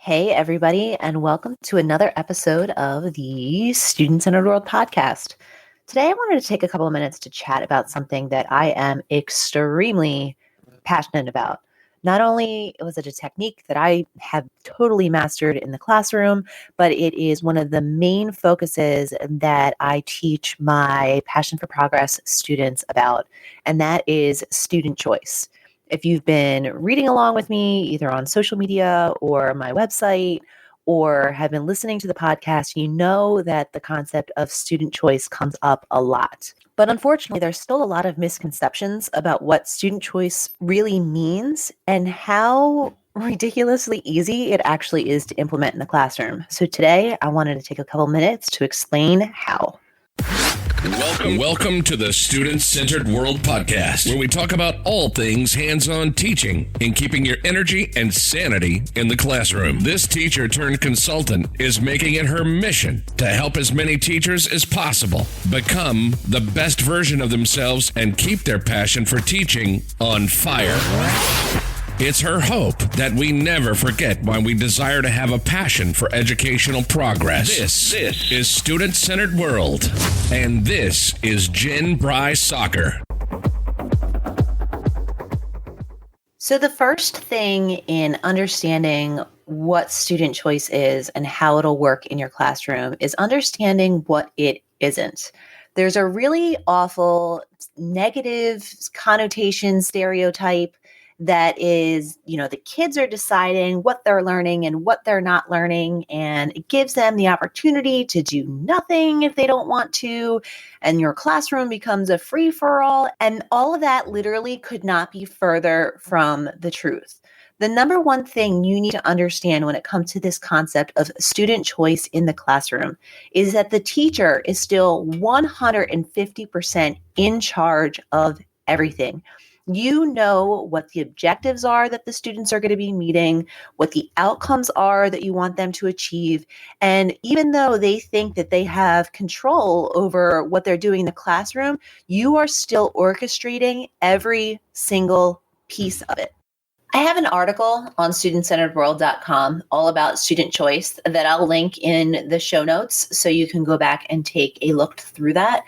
Hey, everybody, and welcome to another episode of the Student Centered World podcast. Today, I wanted to take a couple of minutes to chat about something that I am extremely passionate about. Not only was it a technique that I have totally mastered in the classroom, but it is one of the main focuses that I teach my Passion for Progress students about, and that is student choice. If you've been reading along with me, either on social media or my website, or have been listening to the podcast, you know that the concept of student choice comes up a lot. But unfortunately, there's still a lot of misconceptions about what student choice really means and how ridiculously easy it actually is to implement in the classroom. So today, I wanted to take a couple minutes to explain how. Welcome to the Student Centered World podcast, where we talk about all things hands-on teaching and keeping your energy and sanity in the classroom. This teacher turned consultant is making it her mission to help as many teachers as possible become the best version of themselves and keep their passion for teaching on fire. It's her hope that we never forget why we desire to have a passion for educational progress. This is Student Centered World, and this is Jen Bry Soccer. So the first thing in understanding what student choice is and how it'll work in your classroom is understanding what it isn't. There's a really awful negative connotation stereotype that is, the kids are deciding what they're learning and what they're not learning, and it gives them the opportunity to do nothing if they don't want to, and your classroom becomes a free-for-all, and all of that literally could not be further from the truth. The number one thing you need to understand when it comes to this concept of student choice in the classroom is that the teacher is still 150% in charge of everything. You know what the objectives are that the students are going to be meeting, what the outcomes are that you want them to achieve. And even though they think that they have control over what they're doing in the classroom, you are still orchestrating every single piece of it. I have an article on studentcenteredworld.com all about student choice that I'll link in the show notes so you can go back and take a look through that.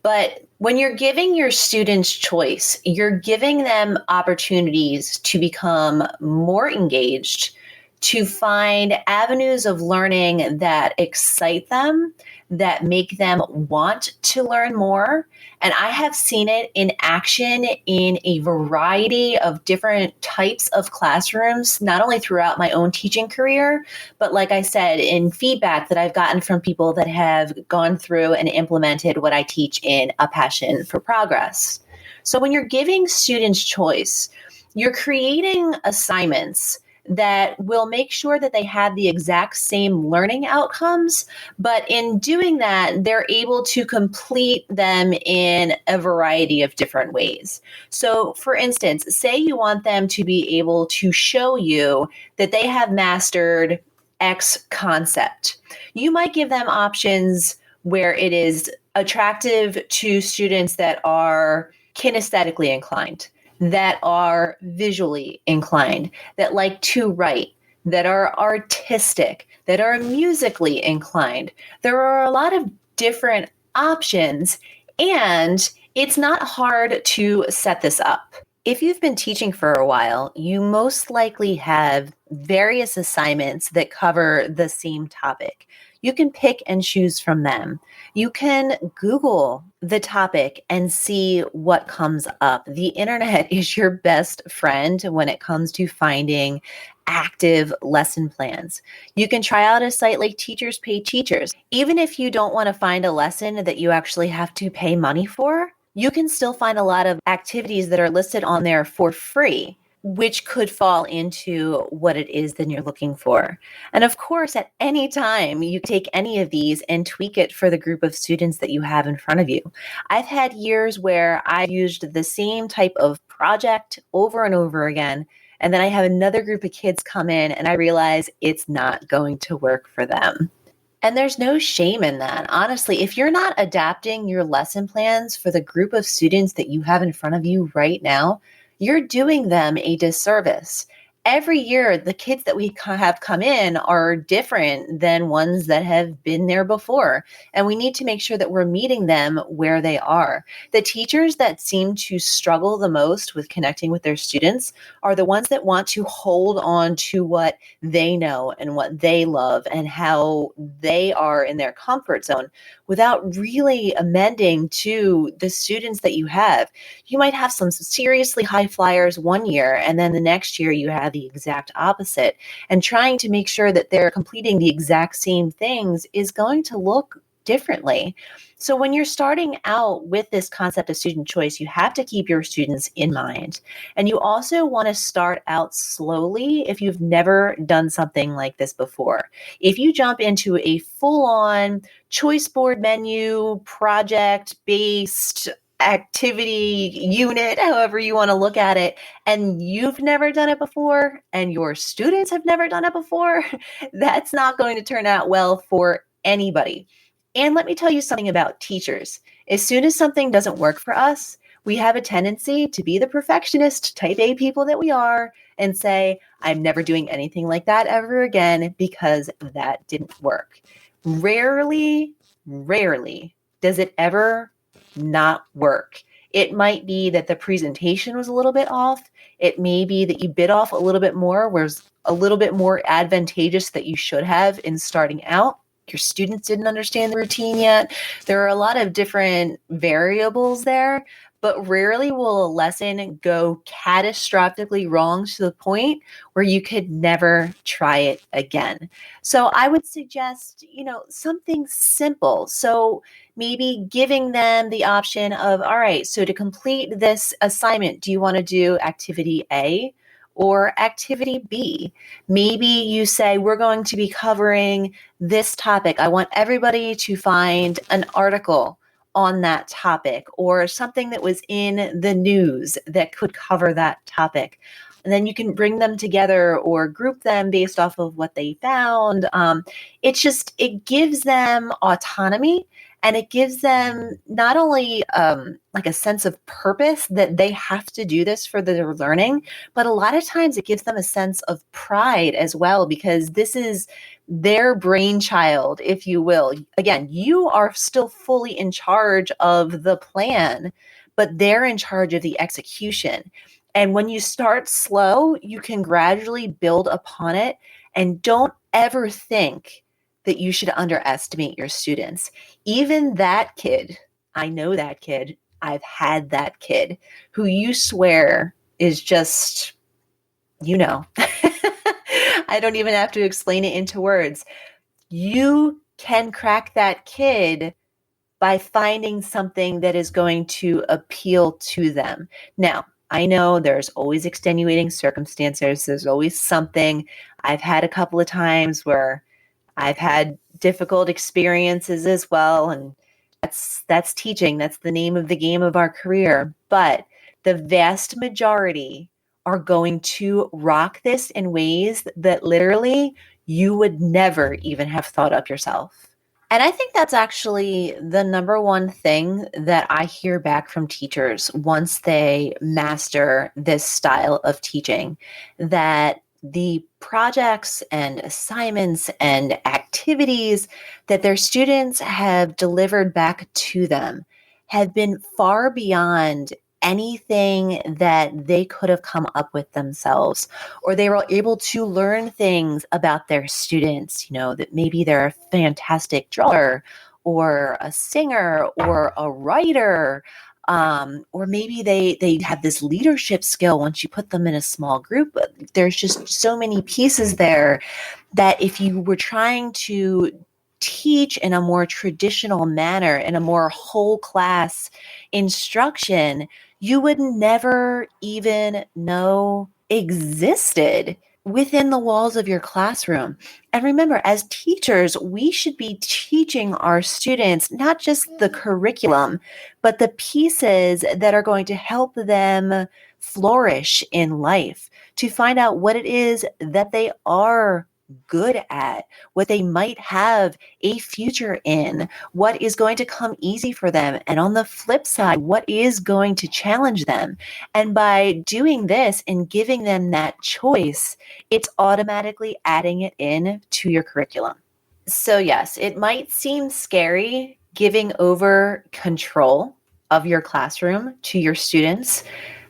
But when you're giving your students choice, you're giving them opportunities to become more engaged, to find avenues of learning that excite them, that make them want to learn more. And I have seen it in action in a variety of different types of classrooms, not only throughout my own teaching career, but like I said, in feedback that I've gotten from people that have gone through and implemented what I teach in A Passion for Progress. So when you're giving students choice, you're creating assignments that will make sure that they have the exact same learning outcomes, but in doing that, they're able to complete them in a variety of different ways. So for instance, say you want them to be able to show you that they have mastered X concept. You might give them options where it is attractive to students that are kinesthetically inclined, that are visually inclined, that like to write, that are artistic, that are musically inclined. There are a lot of different options, and it's not hard to set this up. If you've been teaching for a while, you most likely have various assignments that cover the same topic. You can pick and choose from them. You can Google the topic and see what comes up. The internet is your best friend when it comes to finding active lesson plans. You can try out a site like Teachers Pay Teachers. Even if you don't want to find a lesson that you actually have to pay money for, you can still find a lot of activities that are listed on there for free, which could fall into what it is that you're looking for. And of course, at any time, you take any of these and tweak it for the group of students that you have in front of you. I've had years where I've used the same type of project over and over again, and then I have another group of kids come in and I realize it's not going to work for them. And there's no shame in that. Honestly, if you're not adapting your lesson plans for the group of students that you have in front of you right now, you're doing them a disservice. every year, the kids that we have come in are different than ones that have been there before. And we need to make sure that we're meeting them where they are. The teachers that seem to struggle the most with connecting with their students are the ones that want to hold on to what they know and what they love and how they are in their comfort zone without really amending to the students that you have. You might have some seriously high flyers one year, and then the next year you have the exact opposite. And trying to make sure that they're completing the exact same things is going to look differently. So when you're starting out with this concept of student choice, you have to keep your students in mind. And you also want to start out slowly if you've never done something like this before. If you jump into a full-on choice board menu, project-based activity unit, however you want to look at it, and you've never done it before and your students have never done it before, that's not going to turn out well for anybody. And let me tell you something about teachers. As soon as something doesn't work for us, we have a tendency to be the perfectionist type A people that we are and say, I'm never doing anything like that ever again because that didn't work. Rarely does it ever not work. It might be that the presentation was a little bit off. It may be that you bit off a little bit more, was a little bit more advantageous that you should have in starting out. Your students didn't understand the routine yet. There are a lot of different variables there, but rarely will a lesson go catastrophically wrong to the point where you could never try it again. So I would suggest, something simple. So maybe giving them the option of, all right, so to complete this assignment, do you want to do activity A or activity B? Maybe you say, we're going to be covering this topic. I want everybody to find an article on that topic or something that was in the news that could cover that topic. And then you can bring them together or group them based off of what they found. It gives them autonomy, and it gives them not only like a sense of purpose that they have to do this for their learning, but a lot of times it gives them a sense of pride as well, because this is their brainchild, if you will. Again, you are still fully in charge of the plan, but they're in charge of the execution. And when you start slow, you can gradually build upon it. And don't ever think that you should underestimate your students. Even that kid, I know that kid, I've had that kid who you swear is just, I don't even have to explain it into words. You can crack that kid by finding something that is going to appeal to them. Now, I know there's always extenuating circumstances. There's always something. I've had a couple of times where I've had difficult experiences as well, and that's teaching. That's the name of the game of our career. But the vast majority are going to rock this in ways that literally you would never even have thought up yourself. And I think that's actually the number one thing that I hear back from teachers once they master this style of teaching, that the projects and assignments and activities that their students have delivered back to them have been far beyond anything that they could have come up with themselves, or they were able to learn things about their students, that maybe they're a fantastic drawer or a singer or a writer, or maybe they have this leadership skill once you put them in a small group. There's just so many pieces there that if you were trying to teach in a more traditional manner, in a more whole class instruction, you would never even know existed within the walls of your classroom. And remember, as teachers, we should be teaching our students not just the curriculum, but the pieces that are going to help them flourish in life, to find out what it is that they are good at, what they might have a future in, what is going to come easy for them, and on the flip side, what is going to challenge them. And by doing this and giving them that choice, it's automatically adding it in to your curriculum. So yes, it might seem scary giving over control of your classroom to your students,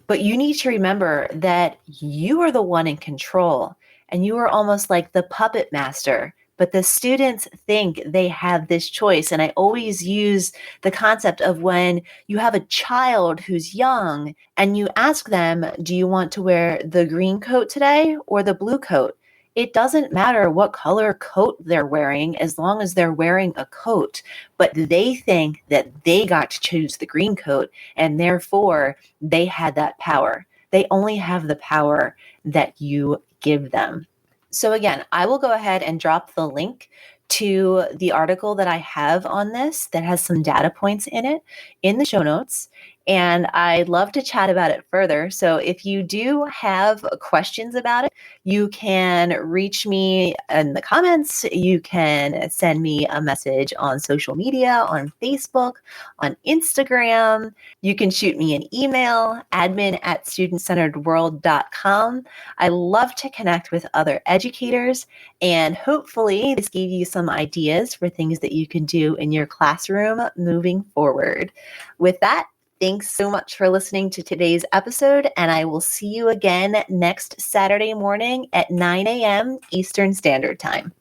but you need to remember that you are the one in control and you are almost like the puppet master. But the students think they have this choice. And I always use the concept of when you have a child who's young and you ask them, do you want to wear the green coat today or the blue coat? It doesn't matter what color coat they're wearing as long as they're wearing a coat, but they think that they got to choose the green coat and therefore they had that power. They only have the power that you give them. So again, I will go ahead and drop the link to the article that I have on this that has some data points in it in the show notes. And I'd love to chat about it further. So if you do have questions about it, you can reach me in the comments. You can send me a message on social media, on Facebook, on Instagram. You can shoot me an email, admin@studentcenteredworld.com. I love to connect with other educators, and hopefully this gave you some ideas for things that you can do in your classroom moving forward. With that, thanks so much for listening to today's episode, and I will see you again next Saturday morning at 9 a.m. Eastern Standard Time.